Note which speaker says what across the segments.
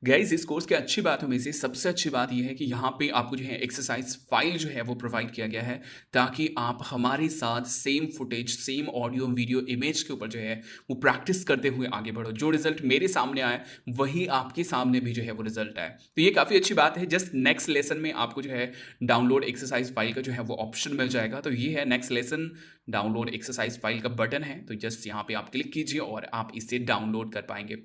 Speaker 1: Guys इस course की अच्छी बातों में से सबसे अच्छी बात यह है कि यहाँ पे आपको जो है एक्सरसाइज फाइल जो है वो प्रोवाइड किया गया है ताकि आप हमारे साथ same footage same audio video image के ऊपर जो है वो प्रैक्टिस करते हुए आगे बढ़ो। जो रिजल्ट मेरे सामने आया वही आपके सामने भी जो है वो रिजल्ट आया, तो ये काफ़ी अच्छी बात है। जस्ट नेक्स्ट लेसन में आपको जो है डाउनलोड एक्सरसाइज फाइल का जो है वो ऑप्शन मिल जाएगा। तो ये है next lesson download exercise file का बटन है, तो जस्ट यहाँ पे आप क्लिक कीजिए और आप इसे डाउनलोड कर पाएंगे।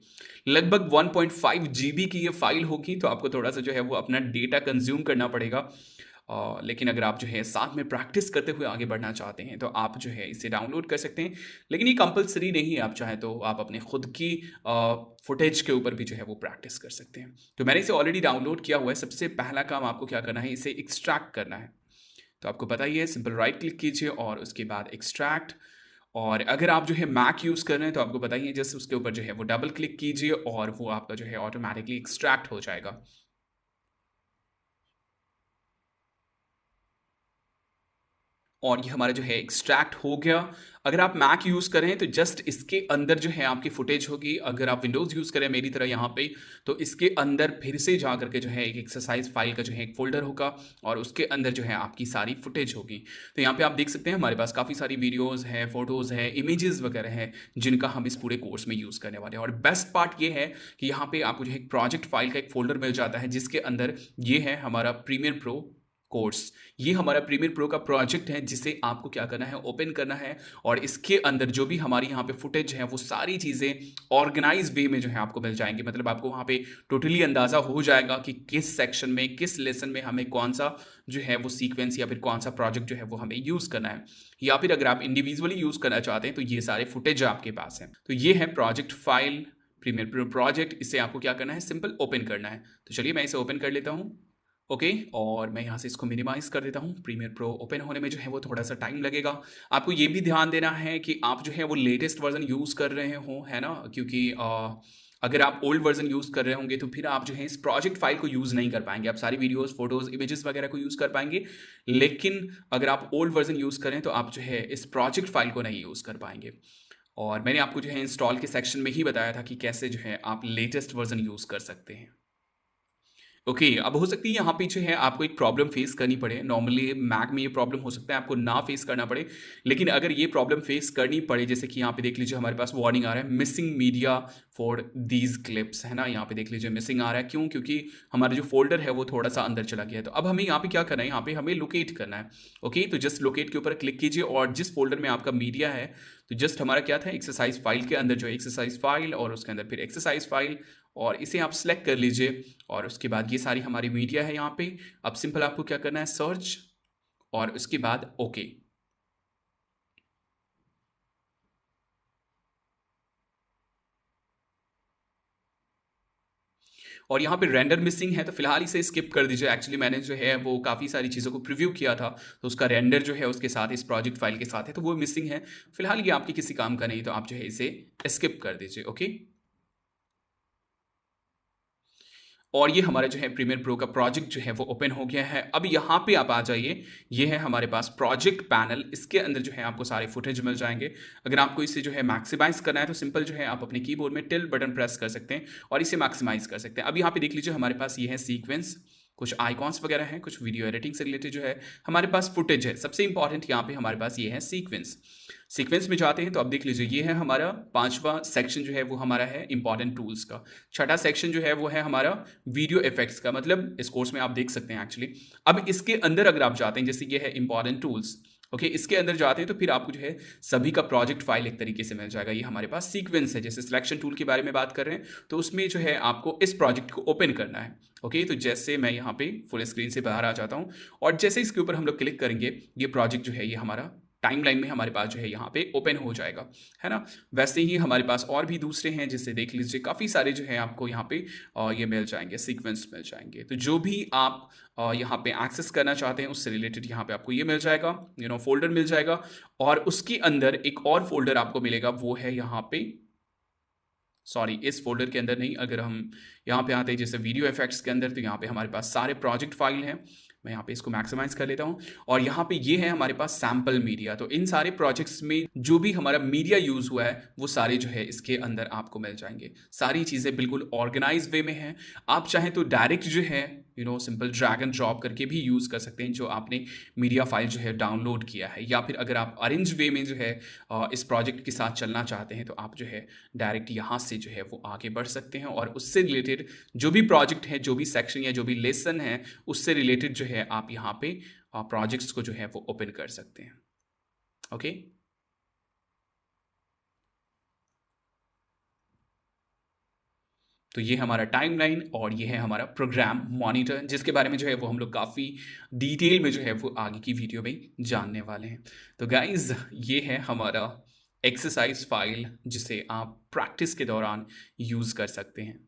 Speaker 1: लगभग 1.5 जीबी की ये फाइल होगी, तो आपको थोड़ा सा जो है वो अपना डेटा कंज्यूम करना पड़ेगा। लेकिन अगर आप जो है साथ में प्रैक्टिस करते हुए आगे बढ़ना चाहते हैं तो आप जो है इसे डाउनलोड कर सकते हैं, लेकिन ये कंपलसरी नहीं है। आप चाहें तो आप अपने खुद की फुटेज के ऊपर भी जो है वो प्रैक्टिस कर सकते हैं। तो मैंने इसे ऑलरेडी डाउनलोड किया हुआ है। सबसे पहला काम आपको क्या करना है, इसे एक्सट्रैक्ट करना है। तो आपको पता ही है, सिंपल राइट क्लिक कीजिए और उसके बाद एक्सट्रैक्ट। और अगर आप जो है मैक यूज़ कर रहे हैं तो आपको पता ही है, जस्ट उसके ऊपर जो है वो डबल क्लिक कीजिए और वो आपका जो है ऑटोमेटिकली एक्सट्रैक्ट हो जाएगा। और ये हमारा जो है एक्सट्रैक्ट हो गया। अगर आप मैक यूज़ करें तो जस्ट इसके अंदर जो है आपकी फुटेज होगी। अगर आप विंडोज़ यूज़ करें मेरी तरह यहाँ पे, तो इसके अंदर फिर से जा करके जो है एक एक्सरसाइज फाइल का जो है एक फ़ोल्डर होगा और उसके अंदर जो है आपकी सारी फुटेज होगी। तो यहाँ पे आप देख सकते हैं हमारे पास काफ़ी सारी वीडियोज़ है, फ़ोटोज़ है, इमेजेस वगैरह है जिनका हम इस पूरे कोर्स में यूज़ करने वाले हैं। और बेस्ट पार्ट ये है कि यहाँ पे आपको जो है एक प्रोजेक्ट फाइल का एक फ़ोल्डर मिल जाता है जिसके अंदर ये है हमारा प्रीमियर प्रो कोर्स। ये हमारा प्रीमियर प्रो का प्रोजेक्ट है जिसे आपको क्या करना है, ओपन करना है। और इसके अंदर जो भी हमारी यहाँ पे फुटेज है वो सारी चीज़ें ऑर्गेनाइज वे में जो है आपको मिल जाएंगी। मतलब आपको वहाँ पे टोटली अंदाज़ा हो जाएगा कि किस सेक्शन में किस लेसन में हमें कौन सा जो है वो सीक्वेंस या फिर कौन सा प्रोजेक्ट जो है वो हमें यूज़ करना है। या फिर अगर आप इंडिविजुअली यूज़ करना चाहते हैं तो ये सारे फुटेज आपके पास हैं। तो ये है project file premiere pro project. इसे आपको क्या करना है, सिंपल ओपन करना है। तो चलिए मैं इसे ओपन कर लेता हूँ। ओके, और मैं यहाँ से इसको मिनिमाइज़ कर देता हूँ। प्रीमियर प्रो ओपन होने में जो है वो थोड़ा सा टाइम लगेगा। आपको ये भी ध्यान देना है कि आप जो है वो लेटेस्ट वर्जन यूज़ कर रहे हो, है ना, क्योंकि अगर आप ओल्ड वर्जन यूज़ कर रहे होंगे तो फिर आप जो है इस प्रोजेक्ट फाइल को यूज़ नहीं कर पाएंगे। आप सारी वीडियोस फोटोज़ इमेजेस वगैरह को यूज़ कर पाएंगे, लेकिन अगर आप ओल्ड वर्जन यूज़ करें तो आप जो है इस प्रोजेक्ट फाइल को नहीं यूज़ कर पाएंगे। और मैंने आपको जो है इंस्टॉल के सेक्शन में ही बताया था कि कैसे जो है आप लेटेस्ट वर्जन यूज़ कर सकते हैं। ओके, अब हो सकती है यहाँ पे जो है आपको एक प्रॉब्लम फेस करनी पड़े। नॉर्मली मैक में ये प्रॉब्लम हो सकता है आपको ना फेस करना पड़े, लेकिन अगर ये प्रॉब्लम फेस करनी पड़े, जैसे कि यहाँ पे देख लीजिए हमारे पास वार्निंग आ रहा है missing media for these clips, है ना। यहाँ पे देख लीजिए मिसिंग आ रहा है, क्यों? क्योंकि हमारा जो फोल्डर है वो थोड़ा सा अंदर चला गया है। तो अब हमें यहाँ पे क्या करना है, यहाँ पे हमें लोकेट करना है। ओके, तो जस्ट लोकेट के ऊपर क्लिक कीजिए और जिस फोल्डर में आपका मीडिया है, तो जस्ट हमारा क्या था, एक्सरसाइज फाइल के अंदर जो एक्सरसाइज फाइल और उसके अंदर फिर एक्सरसाइज फाइल, और इसे आप सेलेक्ट कर लीजिए। और उसके बाद ये सारी हमारी मीडिया है यहाँ पे। अब सिंपल आपको क्या करना है, सर्च और उसके बाद ओके। और यहाँ पे रेंडर मिसिंग है तो फिलहाल इसे स्किप कर दीजिए। एक्चुअली मैंने जो है वो काफ़ी सारी चीज़ों को प्रीव्यू किया था, तो उसका रेंडर जो है उसके साथ इस प्रोजेक्ट फाइल के साथ है, तो वो मिसिंग है। फिलहाल ये आपके किसी काम का नहीं, तो आप जो है इसे स्किप कर दीजिए। ओके, और ये हमारा जो है प्रीमियर प्रो का प्रोजेक्ट जो है वो ओपन हो गया है। अब यहाँ पे आप आ जाइए, ये है हमारे पास प्रोजेक्ट पैनल। इसके अंदर जो है आपको सारे फुटेज मिल जाएंगे। अगर आपको इसे जो है मैक्सिमाइज करना है तो सिंपल जो है आप अपने कीबोर्ड में टिल बटन प्रेस कर सकते हैं और इसे मैक्सिमाइज कर सकते हैं। अब यहाँ पे देख लीजिए हमारे पास ये है सीक्वेंस, कुछ आइकॉन्स वगैरह हैं, कुछ वीडियो एडिटिंग से रिलेटेड जो है हमारे पास फुटेज है। सबसे इंपॉर्टेंट यहाँ पे हमारे पास ये है सीक्वेंस। सीक्वेंस में जाते हैं तो अब देख लीजिए ये है हमारा पांचवा सेक्शन जो है वो हमारा है इंपॉर्टेंट टूल्स का। छठा सेक्शन जो है वो है हमारा वीडियो इफेक्ट्स का। मतलब इस कोर्स में आप देख सकते हैं एक्चुअली। अब इसके अंदर अगर आप जाते हैं, जैसे ये है इंपॉर्टेंट टूल्स, ओके, इसके अंदर जाते हैं तो फिर आपको जो है सभी का प्रोजेक्ट फाइल एक तरीके से मिल जाएगा। ये हमारे पास सीक्वेंस है। जैसे सिलेक्शन टूल के बारे में बात कर रहे हैं तो उसमें जो है आपको इस प्रोजेक्ट को ओपन करना है। ओके, तो जैसे मैं यहाँ पे फुल स्क्रीन से बाहर आ जाता हूँ और जैसे इसके ऊपर हम लोग क्लिक करेंगे, ये प्रोजेक्ट जो है ये हमारा टाइमलाइन में हमारे पास जो है यहाँ पे ओपन हो जाएगा, है ना। वैसे ही हमारे पास और भी दूसरे हैं, जैसे देख लीजिए काफ़ी सारे जो है आपको यहाँ पे ये मिल जाएंगे, सीक्वेंस मिल जाएंगे। तो जो भी आप यहाँ पे एक्सेस करना चाहते हैं उससे रिलेटेड यहाँ पे आपको ये मिल जाएगा, फोल्डर मिल जाएगा। और उसके अंदर एक और फोल्डर आपको मिलेगा, वो है यहाँ पे, सॉरी इस फोल्डर के अंदर नहीं, अगर हम यहाँ पे आते हैं जैसे वीडियो इफेक्ट्स के अंदर, तो यहाँ पे हमारे पास सारे प्रोजेक्ट फाइल हैं। मैं यहाँ पे इसको मैक्सिमाइज कर लेता हूँ और यहाँ पे ये है हमारे पास सैम्पल मीडिया। तो इन सारे प्रोजेक्ट्स में जो भी हमारा मीडिया यूज़ हुआ है वो सारे जो है इसके अंदर आपको मिल जाएंगे। सारी चीज़ें बिल्कुल ऑर्गेनाइज वे में हैं। आप चाहें तो डायरेक्ट जो है सिंपल ड्रैग एंड ड्रॉप करके भी यूज़ कर सकते हैं जो आपने मीडिया फाइल जो है डाउनलोड किया है, या फिर अगर आप अरेंज वे में जो है इस प्रोजेक्ट के साथ चलना चाहते हैं तो आप जो है डायरेक्ट यहाँ से जो है वो आगे बढ़ सकते हैं और उससे रिलेटेड जो भी प्रोजेक्ट है, जो भी सेक्शन या जो भी लेसन है, उससे रिलेटेड जो है आप यहाँ पे प्रोजेक्ट्स को जो है वो ओपन कर सकते हैं। ओके, तो ये हमारा टाइमलाइन और ये है हमारा प्रोग्राम मॉनिटर, जिसके बारे में जो है वो हम लोग काफ़ी डिटेल में जो है वो आगे की वीडियो में जानने वाले हैं। तो गाइज ये है हमारा एक्सरसाइज फाइल जिसे आप प्रैक्टिस के दौरान यूज़ कर सकते हैं।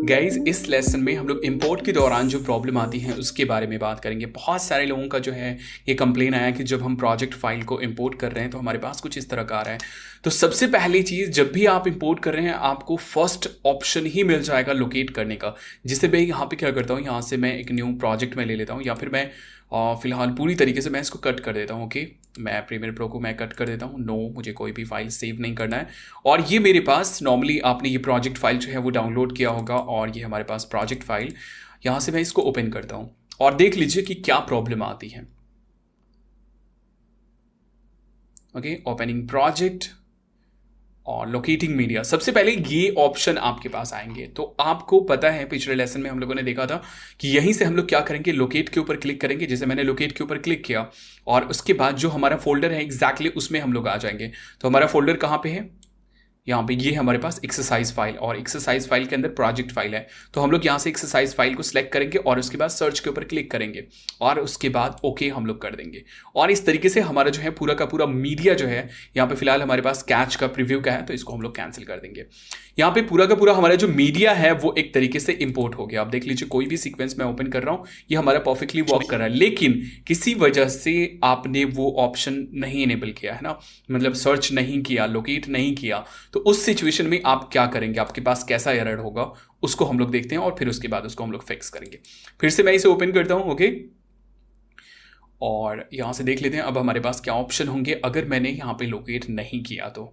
Speaker 1: गाइज इस लेसन में हम लोग इंपोर्ट के दौरान जो प्रॉब्लम आती है उसके बारे में बात करेंगे। बहुत सारे लोगों का जो है ये कंप्लेन आया कि जब हम प्रोजेक्ट फाइल को इंपोर्ट कर रहे हैं तो हमारे पास कुछ इस तरह का आ रहा है। तो सबसे पहली चीज़, जब भी आप इंपोर्ट कर रहे हैं आपको फर्स्ट ऑप्शन ही मिल जाएगा लोकेट करने का, जिसे मैं यहाँ पे क्या करता हूँ, यहाँ से मैं एक न्यू प्रोजेक्ट में ले लेता हूँ या फिर मैं फिलहाल पूरी तरीके से मैं इसको कट कर देता हूँ। ओके, मैं प्रीमियर प्रो को मैं कट कर देता हूँ। नो, मुझे कोई भी फाइल सेव नहीं करना है। और ये मेरे पास नॉर्मली आपने ये प्रोजेक्ट फाइल जो है वो डाउनलोड किया होगा और ये हमारे पास प्रोजेक्ट फाइल, यहाँ से मैं इसको ओपन करता हूँ और देख लीजिए कि क्या प्रॉब्लम आती है। ओके, ओपनिंग प्रोजेक्ट और लोकेटिंग मीडिया, सबसे पहले ये ऑप्शन आपके पास आएंगे। तो आपको पता है पिछले लेसन में हम लोगों ने देखा था कि यहीं से हम लोग क्या करेंगे, लोकेट के ऊपर क्लिक करेंगे। जैसे मैंने लोकेट के ऊपर क्लिक किया और उसके बाद जो हमारा फोल्डर है एग्जैक्टली उसमें हम लोग आ जाएंगे। तो हमारा फोल्डर कहाँ पे है, यहाँ पे ये हमारे पास एक्सरसाइज फाइल और एक्सरसाइज फाइल के अंदर प्रोजेक्ट फाइल है। तो हम लोग यहाँ से एक्सरसाइज फाइल को सिलेक्ट करेंगे और उसके बाद सर्च के ऊपर क्लिक करेंगे और उसके बाद ओके हम लोग कर देंगे। और इस तरीके से हमारा जो है पूरा का पूरा मीडिया जो है, यहाँ पे फिलहाल हमारे पास कैच का प्रीव्यू का है तो इसको हम लोग कैंसिल कर देंगे। यहाँ पे पूरा का पूरा हमारा जो मीडिया है वो एक तरीके से इंपोर्ट हो गया। आप देख लीजिए कोई भी सीक्वेंस मैं ओपन कर रहा हूँ ये हमारा परफेक्टली वर्क कर रहा है, लेकिन किसी वजह से आपने वो ऑप्शन नहीं इनेबल किया है ना, मतलब सर्च नहीं किया, लोकेट नहीं किया। तो उस सिचुएशन में आप क्या करेंगे, आपके पास कैसा एरर होगा उसको हम लोग देखते हैं और फिर उसके बाद उसको हम लोग फिक्स करेंगे। फिर से मैं इसे ओपन करता हूं। ओके, और यहां से देख लेते हैं अब हमारे पास क्या ऑप्शन होंगे अगर मैंने यहां पे लोकेट नहीं किया। तो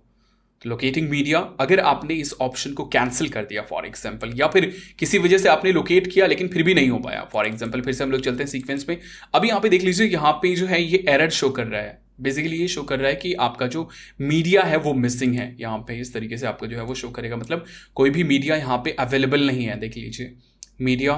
Speaker 1: लोकेटिंग मीडिया, अगर आपने इस ऑप्शन को कैंसिल कर दिया फॉर एग्जांपल, या फिर किसी वजह से आपने लोकेट किया लेकिन फिर भी नहीं हो पाया फॉर एग्जांपल, फिर से हम लोग चलते हैं सीक्वेंस में। अभी यहाँ पे देख लीजिए यहाँ पे जो है ये एरर शो कर रहा है। बेसिकली ये शो कर रहा है कि आपका जो मीडिया है वो मिसिंग है। यहाँ पे इस तरीके से आपको जो है वो शो करेगा, मतलब कोई भी मीडिया यहाँ पे अवेलेबल नहीं है। देख लीजिए मीडिया,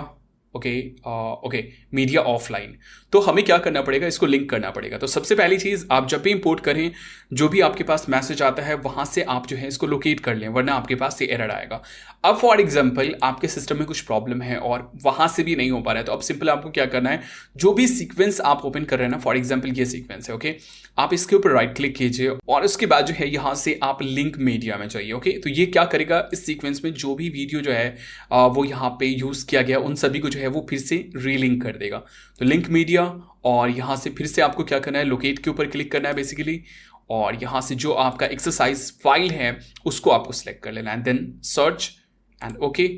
Speaker 1: ओके, मीडिया ऑफलाइन। तो हमें क्या करना पड़ेगा, इसको लिंक करना पड़ेगा। तो सबसे पहली चीज़, आप जब भी इंपोर्ट करें जो भी आपके पास मैसेज आता है वहाँ से आप जो है इसको लोकेट कर लें, वरना आपके पास ये एरर आएगा। अब फॉर एग्जांपल आपके सिस्टम में कुछ प्रॉब्लम है और वहाँ से भी नहीं हो पा रहा है, तो अब सिंपल आपको क्या करना है, जो भी सीक्वेंस आप ओपन कर रहे हैं ना, फॉर एग्जाम्पल ये सीक्वेंस है, ओके, आप इसके ऊपर राइट क्लिक कीजिए और उसके बाद जो है यहाँ से आप लिंक मीडिया में जाइए। ओके, तो ये क्या करेगा, इस सीक्वेंस में जो भी वीडियो जो है वो यहाँ पे यूज़ किया गया उन सभी को जो है वो फिर से रीलिंक कर देगा। तो लिंक मीडिया, और यहाँ से फिर से आपको क्या करना है, लोकेट के ऊपर क्लिक करना है बेसिकली, और यहाँ से जो आपका एक्सरसाइज फाइल है उसको आपको सेलेक्ट कर लेना है, देन सर्च एंड ओके।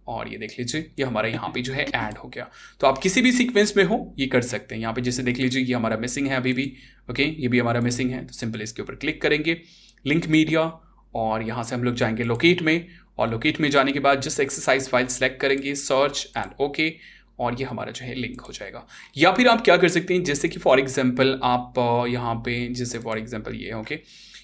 Speaker 1: और ये देख लीजिए ये हमारा यहाँ पे जो है ऐड हो गया। तो आप किसी भी सीक्वेंस में हो ये कर सकते हैं। यहाँ पे जैसे देख लीजिए ये हमारा मिसिंग है अभी भी, ओके, ये भी हमारा मिसिंग है। तो सिंपल इसके ऊपर क्लिक करेंगे, लिंक मीडिया, और यहाँ से हम लोग जाएंगे लोकेट में, और लोकेट में जाने के बाद जस्ट एक्सरसाइज फाइल सेलेक्ट करेंगे, सर्च एंड ओके, और ये हमारा जो है लिंक हो जाएगा। या फिर आप क्या कर सकते हैं, जैसे कि फॉर एग्जांपल आप यहाँ पे, जैसे फॉर एग्जांपल ये ओके,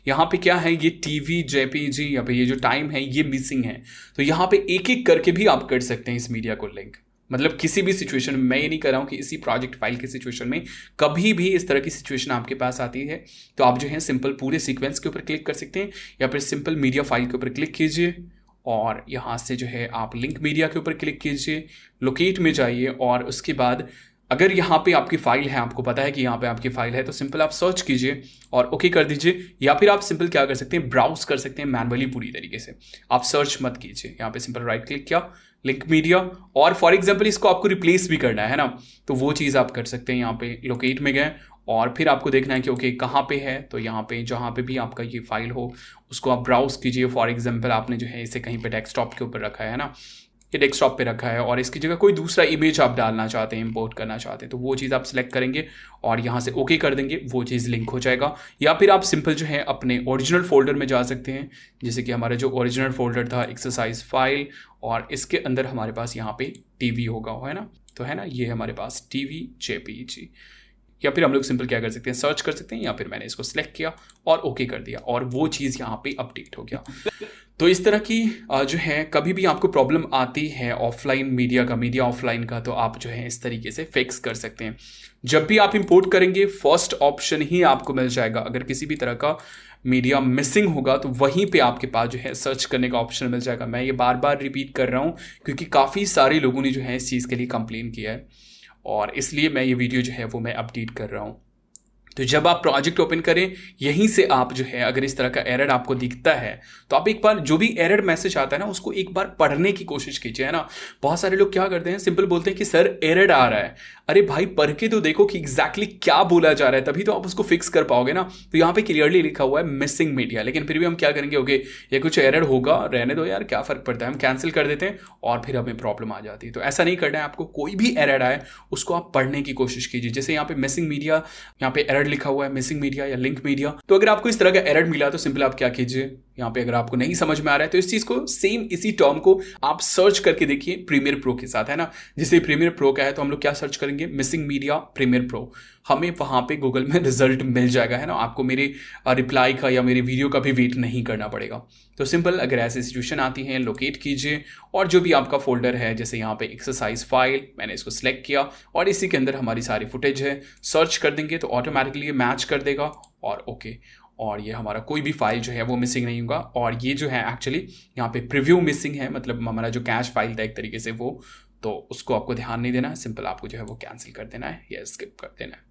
Speaker 1: यहाँ पे क्या है, ये टीवी जेपीजी या फिर ये जो टाइम है ये मिसिंग है। तो यहाँ पे एक एक करके भी आप कर सकते हैं इस मीडिया को लिंक, मतलब किसी भी सिचुएशन में। मैं ये नहीं कर रहा हूँ कि इसी प्रोजेक्ट फाइल की सिचुएशन में, कभी भी इस तरह की सिचुएशन आपके पास आती है तो आप जो है सिंपल पूरे सीक्वेंस के ऊपर क्लिक कर सकते हैं, या फिर सिंपल मीडिया फाइल के ऊपर क्लिक कीजिए और यहाँ से जो है आप लिंक मीडिया के ऊपर क्लिक कीजिए, लोकेट में जाइए, और उसके बाद अगर यहाँ पे आपकी फाइल है, आपको पता है कि यहाँ पे आपकी फाइल है, तो सिंपल आप सर्च कीजिए और ओके कर दीजिए। या फिर आप सिंपल क्या कर सकते हैं, ब्राउज कर सकते हैं मैनुअली पूरी तरीके से, आप सर्च मत कीजिए। यहाँ पे सिंपल राइट क्लिक किया, लिंक मीडिया, और फॉर एग्जांपल इसको आपको रिप्लेस भी करना है ना, तो वो चीज़ आप कर सकते हैं। यहाँ पे लोकेट में गए और फिर आपको देखना है कि ओके कहाँ पे है, तो यहाँ पे जहाँ पे भी आपका ये फाइल हो उसको आप ब्राउज कीजिए। फॉर एग्जांपल आपने जो है इसे कहीं पे डेस्कटॉप के ऊपर रखा है ना, ये डेस्कटॉप पे रखा है और इसकी जगह कोई दूसरा इमेज आप डालना चाहते हैं, इंपोर्ट करना चाहते हैं, तो वो चीज़ आप सिलेक्ट करेंगे और यहाँ से ओके कर देंगे, वो चीज़ लिंक हो जाएगा। या फिर आप सिंपल जो है अपने ओरिजिनल फोल्डर में जा सकते हैं, जैसे कि हमारा जो ओरिजिनल फोल्डर था एक्सरसाइज फाइल, और इसके अंदर हमारे पास यहाँ पे टीवी होगा, है ना, तो है ना ये हमारे पास टीवी जेपीईजी। या फिर हम लोग सिंपल क्या कर सकते हैं, सर्च कर सकते हैं, या फिर मैंने इसको सिलेक्ट किया और ओके कर दिया और वो चीज़ यहाँ पे अपडेट हो गया। तो इस तरह की जो है कभी भी आपको प्रॉब्लम आती है ऑफलाइन मीडिया का, मीडिया ऑफलाइन का, तो आप जो है इस तरीके से फिक्स कर सकते हैं। जब भी आप इंपोर्ट करेंगे फर्स्ट ऑप्शन ही आपको मिल जाएगा। अगर किसी भी तरह का मीडिया मिसिंग होगा तो वहीं पे आपके पास जो है सर्च करने का ऑप्शन मिल जाएगा। मैं ये बार बार रिपीट कर रहा हूँ क्योंकि काफ़ी सारे लोगों ने जो है इस चीज़ के लिए कंप्लेन किया है और इसलिए मैं ये वीडियो जो है वो मैं अपडेट कर रहा हूँ। तो जब आप प्रोजेक्ट ओपन करें यहीं से आप जो है अगर इस तरह का एरर आपको दिखता है तो आप एक बार जो भी एरर मैसेज आता है ना उसको एक बार पढ़ने की कोशिश कीजिए, है ना। बहुत सारे लोग क्या करते हैं, सिंपल बोलते हैं कि सर एरर आ रहा है। अरे भाई पढ़ के तो देखो कि एग्जैक्टली क्या बोला जा रहा है, तभी तो आप उसको फिक्स कर पाओगे ना। तो यहाँ पे क्लियरली लिखा हुआ है मिसिंग मीडिया, लेकिन फिर भी हम क्या करेंगे, ओके ये कुछ एरर होगा, रहने दो यार क्या फर्क पड़ता है, हम कैंसिल कर देते हैं और फिर हमें प्रॉब्लम आ जाती है। तो ऐसा नहीं करना है आपको, कोई भी एरर आए उसको आप पढ़ने की कोशिश कीजिए। जैसे यहाँ पे मिसिंग मीडिया, यहाँ पे एरर लिखा हुआ है मिसिंग मीडिया या लिंक मीडिया। तो अगर आपको इस तरह का एरर मिला तो सिंपल आप क्या कीजिए, यहाँ पे अगर आपको नहीं समझ में आ रहा है तो इस चीज को सेम इसी टर्म को आप सर्च करके देखिए प्रीमियर प्रो के साथ, है ना। जैसे प्रीमियर प्रो का है तो हम लोग क्या सर्च करेंगे, मिसिंग मीडिया प्रीमियर प्रो, हमें वहां पे गूगल में रिजल्ट मिल जाएगा, है ना। आपको मेरे रिप्लाई का या मेरे वीडियो का भी वेट नहीं करना पड़ेगा। तो सिंपल अगर ऐसी सिचुएशन आती है लोकेट कीजिए और जो भी आपका फोल्डर है, जैसे यहाँ पे एक्सरसाइज फाइल, मैंने इसको सिलेक्ट किया और इसी के अंदर हमारी सारी फुटेज है, सर्च कर देंगे तो ऑटोमेटिकली मैच कर देगा और ओके। और ये हमारा कोई भी फाइल जो है वो मिसिंग नहीं होगा। और ये जो है एक्चुअली यहाँ पे प्रीव्यू मिसिंग है, मतलब हमारा जो कैश फाइल था एक तरीके से वो, तो उसको आपको ध्यान नहीं देना है, सिंपल आपको जो है वो कैंसिल कर देना है या स्किप कर देना है।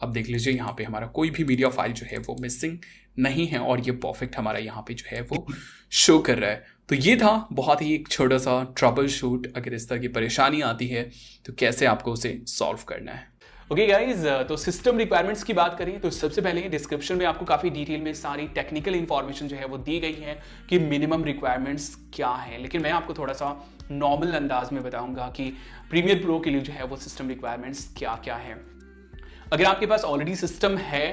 Speaker 1: अब देख लीजिए यहाँ पे हमारा कोई भी मीडिया फाइल जो है वो मिसिंग नहीं है और ये परफेक्ट हमारा यहाँ पे जो है वो शो कर रहा है। तो ये था बहुत ही एक छोटा सा ट्रबल शूट, अगर इस तरह की परेशानी आती है तो कैसे आपको उसे सॉल्व करना है। ओके गाइज, तो सिस्टम रिक्वायरमेंट्स की बात करें तो सबसे पहले डिस्क्रिप्शन में आपको काफ़ी डिटेल में सारी टेक्निकल इन्फॉर्मेशन जो है वो दी गई है कि मिनिमम रिक्वायरमेंट्स क्या है, लेकिन मैं आपको थोड़ा सा नॉर्मल अंदाज में बताऊंगा कि प्रीमियर प्रो के लिए जो है वो सिस्टम रिक्वायरमेंट्स क्या क्या है। अगर आपके पास ऑलरेडी सिस्टम है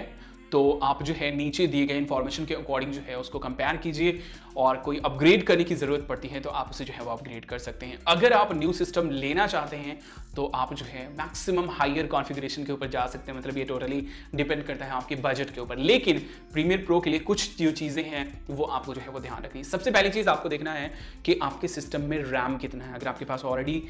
Speaker 1: तो आप जो है नीचे दिए गए इन्फॉर्मेशन के अकॉर्डिंग जो है उसको कंपेयर कीजिए और कोई अपग्रेड करने की ज़रूरत पड़ती है तो आप उसे जो है वो अपग्रेड कर सकते हैं। अगर आप न्यू सिस्टम लेना चाहते हैं तो आप जो है मैक्सिमम हायर कॉन्फ़िगरेशन के ऊपर जा सकते हैं, मतलब ये टोटली डिपेंड करता है आपके बजट के ऊपर। लेकिन प्रीमियर प्रो के लिए कुछ जो चीज़ें हैं वो आपको जो है वो ध्यान रखनी है। सबसे पहली चीज़ आपको देखना है कि आपके सिस्टम में रैम कितना है। अगर आपके पास ऑलरेडी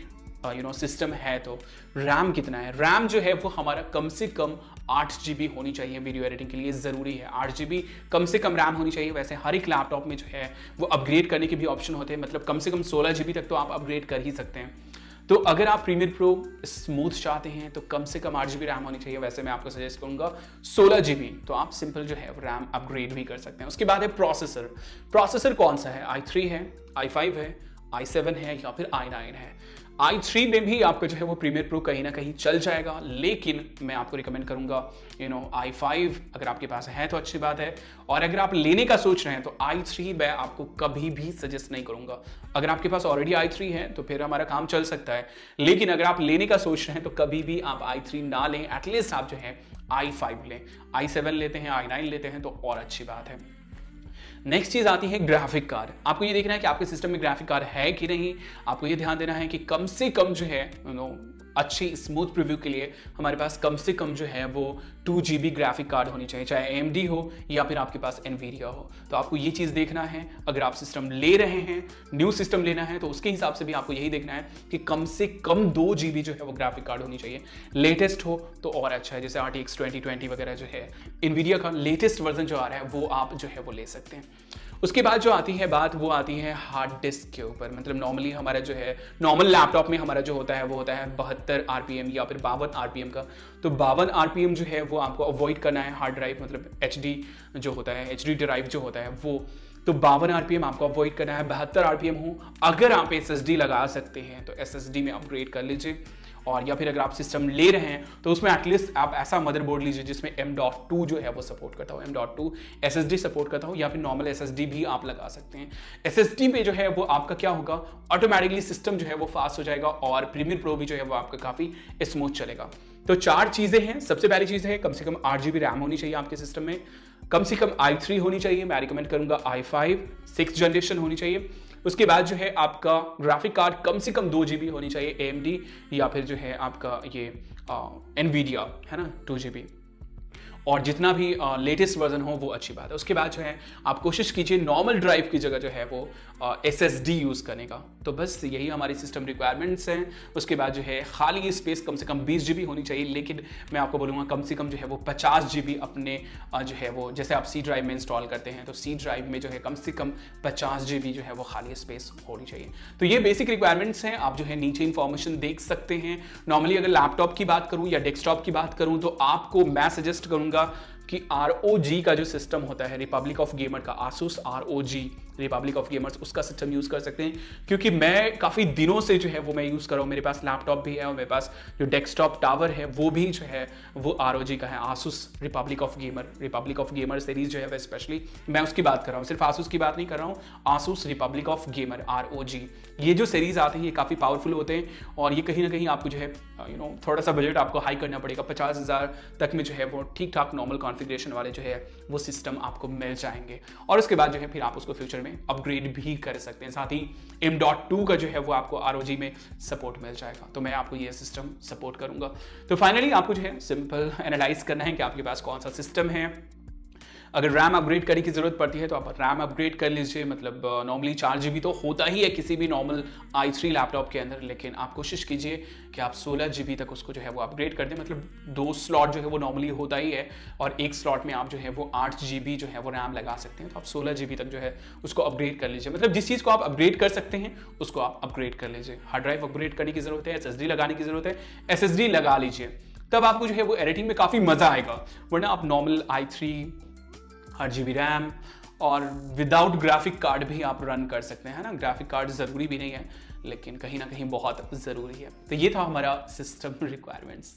Speaker 1: सिस्टम है तो रैम कितना है। रैम जो है वो हमारा कम से कम 8 GB होनी चाहिए, वीडियो एडिटिंग के लिए ज़रूरी है 8 GB कम से कम रैम होनी चाहिए। वैसे हर एक लैपटॉप में जो है वो अपग्रेड करने के भी ऑप्शन होते हैं, मतलब कम से कम 16 GB तक तो आप अपग्रेड कर ही सकते हैं। तो अगर आप प्रीमियर प्रो स्मूथ चाहते हैं तो कम से कम 8 GB रैम होनी चाहिए। वैसे मैं आपको सजेस्ट करूंगा 16 GB, तो आप सिंपल जो है रैम अपग्रेड भी कर सकते हैं। उसके बाद है प्रोसेसर। प्रोसेसर कौन सा है, i3 है, i5 है, i7 है या फिर i9 है। i3 में भी आपका जो है वो प्रीमियर प्रो कहीं ना कहीं चल जाएगा, लेकिन मैं आपको रिकमेंड करूंगा i5 अगर आपके पास है तो अच्छी बात है। और अगर आप लेने का सोच रहे हैं तो i3 मैं आपको कभी भी सजेस्ट नहीं करूंगा। अगर आपके पास ऑलरेडी i3 है तो फिर हमारा काम चल सकता है, लेकिन अगर आप लेने का सोच रहे हैं तो कभी भी आप i3 ना लें, एटलीस्ट आप जो है i5 लें। i7 लेते हैं, i9 लेते हैं तो और अच्छी बात है। नेक्स्ट चीज आती है ग्राफिक कार्ड। आपको ये देखना है कि आपके सिस्टम में ग्राफिक कार्ड है कि नहीं। आपको ये ध्यान देना है कि कम से कम जो है अच्छी स्मूथ प्रीव्यू के लिए हमारे पास कम से कम जो है वो 2 GB ग्राफिक कार्ड होनी चाहिए, चाहे AMD हो या फिर आपके पास NVIDIA हो। तो आपको ये चीज़ देखना है, अगर आप सिस्टम ले रहे हैं, न्यू सिस्टम लेना है तो उसके हिसाब से भी आपको यही देखना है कि कम से कम 2 GB जो है वो ग्राफिक कार्ड होनी चाहिए। लेटेस्ट हो तो और अच्छा है, जैसे RTX 2020 वगैरह जो है NVIDIA का लेटेस्ट वर्जन जो आ रहा है वो आप जो है वो ले सकते हैं। उसके बाद जो आती है बात वो आती है हार्ड डिस्क के ऊपर। मतलब नॉर्मली हमारा जो है नॉर्मल लैपटॉप में हमारा जो होता है वो होता है 72 RPM या फिर 52 RPM का। तो 52 RPM जो है वो आपको अवॉइड करना है। हार्ड ड्राइव मतलब HD जो होता है, HD ड्राइव जो होता है वो, तो 52 RPM आपको अवॉइड करना है, 72 RPM हो। अगर आप SSD लगा सकते हैं तो SSD में अपग्रेड कर लीजिए। और या फिर अगर आप सिस्टम ले रहे हैं तो उसमें एटलीस्ट आप ऐसा मदरबोर्ड लीजिए जिसमें M.2 जो है वो सपोर्ट करता हो, M.2 SSD सपोर्ट करता हो, या फिर नॉर्मल SSD भी आप लगा सकते हैं। SSD पे जो है वो आपका क्या होगा, ऑटोमेटिकली सिस्टम जो है वो फास्ट हो जाएगा और प्रीमियर प्रो भी जो है वो आपका काफी स्मूथ चलेगा। तो 4 चीजें हैं। सबसे पहली चीज है कम से कम 8 GB रैम होनी चाहिए आपके सिस्टम में, कम से कम i3 होनी चाहिए, मैं रिकमेंड करूंगा i5 6th जनरेशन होनी चाहिए। उसके बाद जो है आपका ग्राफिक कार्ड कम से कम 2 GB होनी चाहिए AMD, या फिर जो है आपका ये NVIDIA है ना 2 GB, और जितना भी लेटेस्ट वर्जन हो वो अच्छी बात है। उसके बाद जो है आप कोशिश कीजिए नॉर्मल ड्राइव की जगह जो है वो SSD यूज़ करने का। तो बस यही हमारी सिस्टम रिक्वायरमेंट्स हैं। उसके बाद जो है खाली स्पेस कम से कम 20 GB होनी चाहिए, लेकिन मैं आपको बोलूँगा कम से कम जो है वो 50 GB अपने जो है वो, जैसे आप C ड्राइव में इंस्टॉल करते हैं तो C ड्राइव में जो है कम से कम 50 GB जो है वो खाली स्पेस होनी चाहिए। तो ये बेसिक रिक्वायरमेंट्स हैं। आप जो है नीचे इन्फॉर्मेशन देख सकते हैं। नॉर्मली अगर लैपटॉप की बात करूँ या डेस्कटॉप की बात करूँ तो आपको मैं सजेस्ट करूँगा कि ROG का जो सिस्टम होता है, रिपब्लिक ऑफ गेमर का, Asus ROG Republic of gamers, उसका सिस्टम यूज कर सकते हैं। क्योंकि मैं काफी दिनों से जो है वो मैं यूज कर रहा हूँ, मेरे पास लैपटॉप भी है और मेरे पास जो डेस्कटॉप टावर है वो भी जो है वो ROG का है, Asus Republic of gamer series जो है वह स्पेशली मैं उसकी बात कर रहा हूँ, सिर्फ आसूस की बात नहीं कर रहा हूँ, Asus Republic of gamer ROG। ये जो सीरीज आते हैं ये काफी पावरफुल होते हैं और ये कहीं ना कहीं आपको जो है थोड़ा सा बजट आपको हाई करना पड़ेगा, 50,000 तक में जो है वो ठीक ठाक नॉर्मल कॉन्फ़िगरेशन वाले जो है वो सिस्टम आपको मिल जाएंगे। और उसके बाद जो है फिर आप उसको फ्यूचर में अपग्रेड भी कर सकते हैं। साथ ही M.2 का जो है वो आपको ROG में सपोर्ट मिल जाएगा। तो मैं आपको ये सिस्टम सपोर्ट करूंगा। तो फाइनली आपको जो है सिंपल एनालाइज करना है कि आपके पास कौन सा सिस्टम है। अगर रैम अपग्रेड करने की जरूरत पड़ती है तो आप रैम अपग्रेड कर लीजिए, मतलब नॉर्मली 4 GB तो होता ही है किसी भी नॉर्मल i3 लैपटॉप के अंदर, लेकिन आप कोशिश कीजिए कि आप 16 GB तक उसको जो है वो अपग्रेड कर दें। मतलब 2 स्लॉट जो है वो नॉर्मली होता ही है और एक स्लॉट में आप जो है वो 8 GB जो है वो रैम लगा सकते हैं। तो आप 16 GB तक जो है उसको अपग्रेड कर लीजिए। मतलब जिस चीज़ को आप अपग्रेड कर सकते हैं उसको आप अपग्रेड कर लीजिए। हार्ड ड्राइव अपग्रेड करने की जरूरत है, SSD लगाने की जरूरत है, SSD लगा लीजिए, तब आपको जो है वो एडिटिंग में काफ़ी मज़ा आएगा। वरना आप नॉर्मल i3 8 GB रैम और विदाउट ग्राफिक कार्ड भी आप रन कर सकते हैं, है ना। ग्राफिक कार्ड ज़रूरी भी नहीं है, लेकिन कहीं ना कहीं बहुत ज़रूरी है। तो ये था हमारा सिस्टम रिक्वायरमेंट्स।